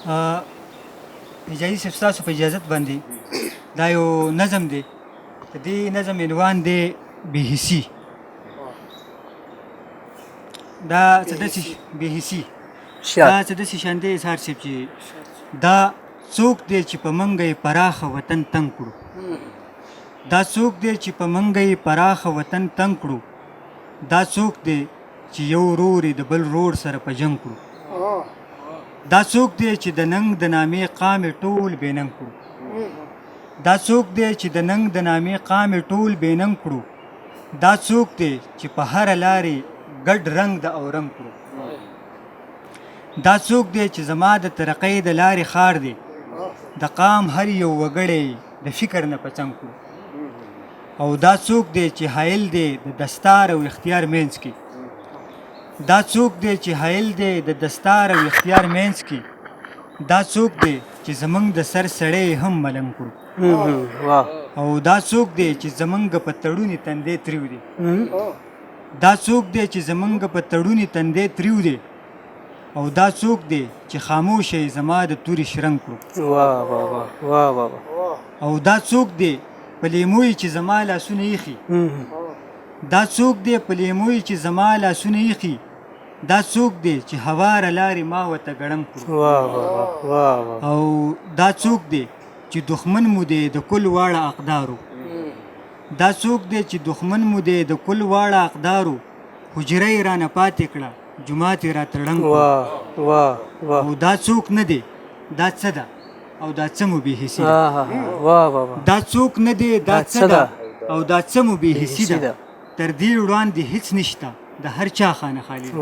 اجازي صاحب ستاسو په اجازت باندې دا یو نظم دی د دې نظم عنوان دی بې حسي دا څه داسې بې حسي دا څه داسې شان دی اظهار صاحب چې دا څوک دی چې په منګه یې پراخه وطن تنګ کړو دا څوک دی چې په منګه یې پراخه وطن تنګ کړو دا څوک دی چې یو ورور یې د بل ورور سره په جنګ کړو دا څوک دی چې د ننګ د نامې قام یې ټول بې ننګ کړو دا څوک دی چې د ننګ د نامې قام یې ټول بې ننګ کړو دا څوک دی چې په هره لارې ګډ رنګ د اورنګ کړو دا څوک دی چې زما د ترقۍ د لارې خار دی د قام هر یو وګړی د فکر نه په څنګ کړو او دا څوک دی چې حایل دی د دستار او اختیار منځ کې دا څوک دی چې حایل دی د دستار او اختیار منځ کې دا څوک دی چې زمونږ د سر سړی هم ملنګ کړو او دا څوک دی چې زمونږ په تړونې تندی تریو دی دا څوک دی چې زمونږ په تړونې تندی تریو دی او دا څوک دی چې خاموشه یې زما د تورې شرنګ کړو او دا څوک دی په لیمو چې زما لاسونه ایښي دا څوک دی په لیمو چې زما لاسونه ایښي دا څوک دی چې هواره لارې ما ورته ګړنګ کړو او دا څوک دی چې دښمن مو دی د کل واړه اقدارو دا څوک دی چې دښمن مو دی د کل واړه اقدارو حجره یې رانه پاتې کړه جومات یې راته ړنګ کړو او دا څوک نه دی دا څه ده او دا څه مو بې حسي ده دا څوک نه دی دا څه ده او دا څه مو بې حسي ده تر دې وړاندې هیڅ نشته د هر چا خانه خالي ده